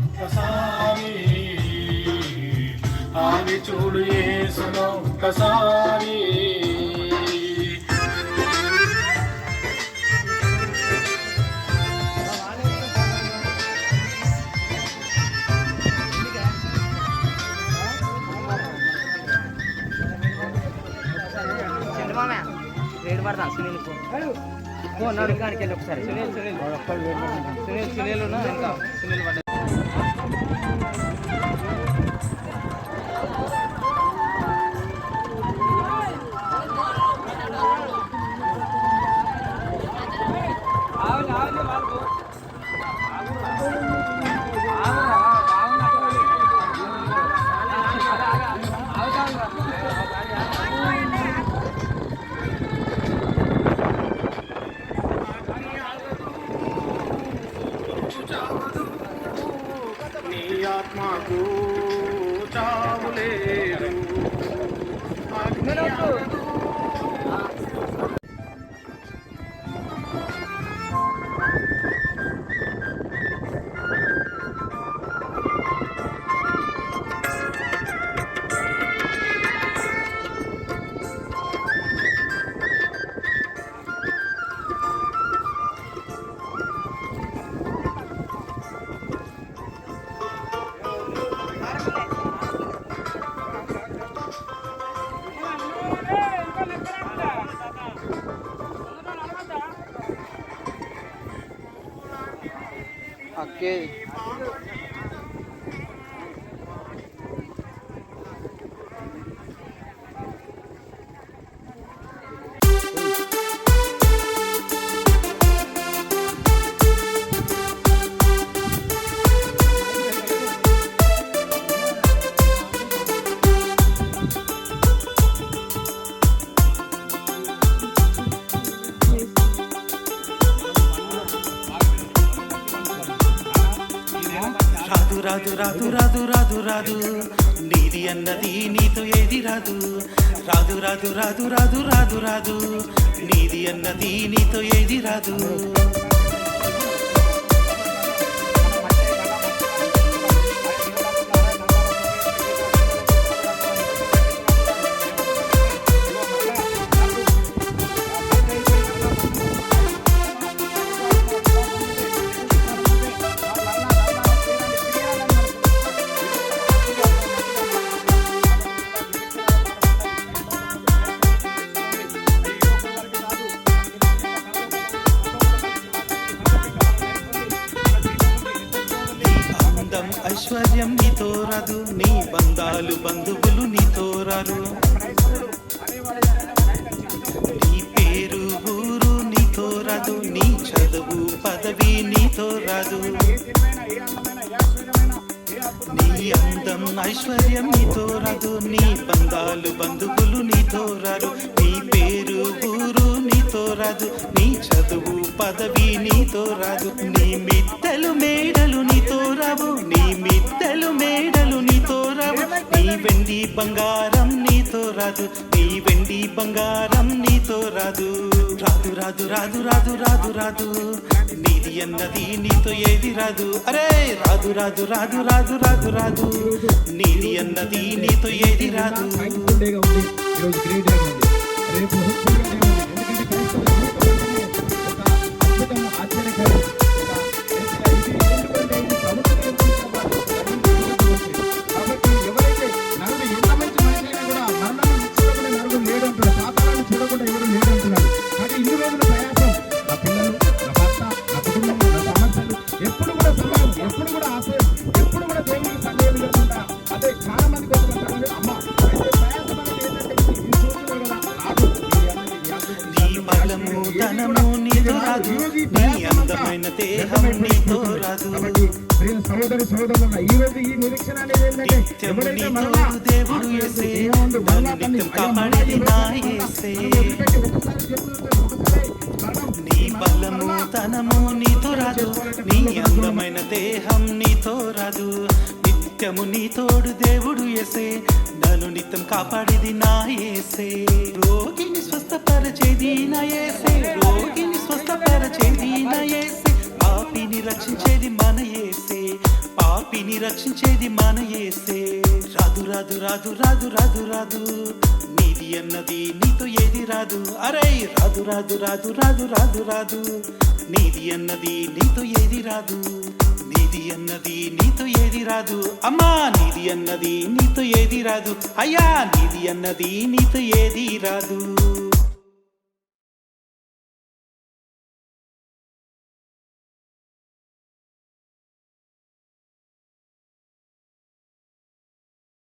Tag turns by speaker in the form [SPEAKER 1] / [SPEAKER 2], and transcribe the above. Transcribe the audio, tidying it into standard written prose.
[SPEAKER 1] ఒక్కసారి ఆగి చూడు యేసును ఒక్కసారి.
[SPEAKER 2] రేడు పడతాను సునీల్ ఫోన్ అడగడానికి వెళ్ళి ఒకసారి సునీల్ ఇంకా సునీల్ పడ్డ
[SPEAKER 1] నీ ఆత్మకు చావులేదు.
[SPEAKER 2] ఓకే
[SPEAKER 3] రాదు రాదు రాదు రాదు రాదు నీది అన్నది నీతో ఏది రాదు. రాదు రాదు రాదు రాదు రాదు రాదు నీది అన్నది నీతో ఏది రాదు. ఐశ్వర్యం నీతో రాదు, నీ బంధాలు బంధువులు నీతో రారు. నీ పేరు ఊరు నీతో రాదు, నీ చదువు పదవి నీతో రాదు. నీ అందం ఐశ్వర్యం నీతో రాదు, నీ బంధాలు బంధువులు నీతో రారు. నీ పేరు ఊరు నీతో రాదు, నీ చదువు పదవి నీతో రాదు. నీ మిత్తెలు మేడలు నీతో రావు, నీ మిత్తెలు మేడలు నీతో రావు. నీ వెండి బంగారం నీతో రాదు, నీ వెండి బంగారం నీతో రాదు. రాదు రాదు రాదు రాదు రాదు రాదు నీది అన్నది నీతో ఏది రాదు. అరే రాదు రాదు రాదు రాదు రాదు రాదు నీది అన్నది నీతో ఏది రాదు. అందమైన దేహం నీతో రాదు.
[SPEAKER 4] సహోదరి సహోదరుల ఈ రోజు ఈ నిరీక్షణ అనేది ఏంటంటే
[SPEAKER 3] దేవుడు యేసే నిత్యం కాపాడేది నా యేసే. నీ బలము ధనము నీతో రాదు, నీ అందమైన దేహం నీతో రాదు. నిత్యము నీ తోడు దేవుడు యేసే, నన్ను నిత్యం కాపాడేది నా యేసే. రోగిని స్వస్థపరచేది నా యేసే, రోగిని స్వస్థపరచేది నా యేసే. పాపిని రక్షించేది మన యేసే, పాపి పాపిని రక్షించేది మన యేసే. రాదు రాదు రాదు రాదు రాదు రాదు నీది అన్నది నీతో ఏది రాదు. అరే రాదు రాదు రాదు రాదు రాదు రాదు నీది అన్నది నీతో ఏది రాదు. నీది అన్నది నీతో ఏది రాదు. అమ్మా నీది అన్నది నీతో ఏది రాదు. అయ్యా నీది అన్నది నీతో ఏది రాదు.